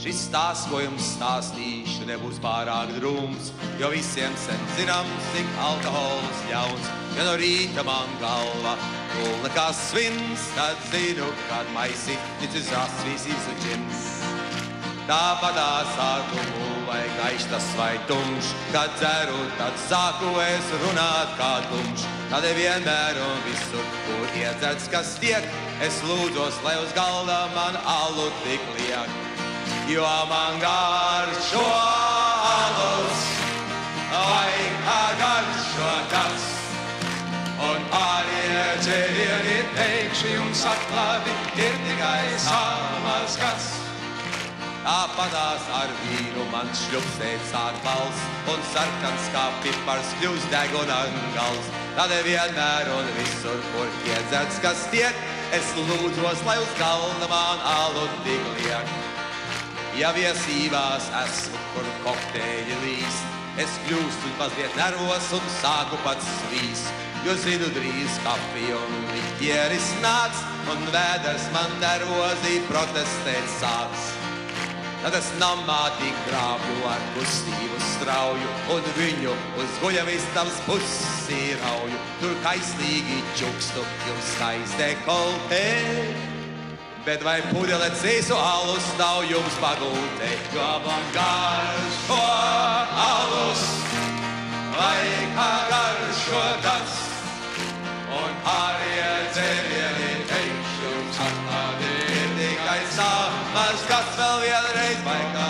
Šis stāsts, ko jums stāstīšu, nebūs pārāk drūms, jo visiem sen zināms, cik alkohols ļauns. Ja no rīta man galva gulna kā svins, tad zinu, kad maisi ticis rasvīs izliķins. Tāpatās sākumu vai gaištas vai tumšs, kad dzeru, tad sāku es runāt kā tumšs. Tad vienmēr un visur, kur iedzerts, kas tiek, es lūdzos, lai uz galda man alu tik liek. Jo man garšo alus, vai kā garšo tas, un pārējie dzērieni teikšu jums atklāti, ir tikai sāmas kas. Tāpatās ar vīnu man šļupstēt sāk balss, un sarkans kā pipars kļūst deguna gals. Tad vienmēr un visur, kur iedzerts, kas tiek, es lūdzos, lai uz galda man alu tik liek. Ja viesībās esmu, kur kokteļi līst, es kļūstu mazliet nervos un sāku pats svīst. Jo zinu drīz kafiju un likieris nāks, un vēders man nervozī protestēt sāks. Tad es namā tik grābju ar kustību strauju, un viņu uz guļamistabas pusi rauju. Tur kaislīgi čukstu jums skaistē koltē, bet vai pudele cīsu alus nav jums pagultē? Jo man garšo alus, vai kā garšo tas, un pārējie dzērieni teikšu jums atklāti, ir tikai sāmas, kas vēl vienreiz vai kā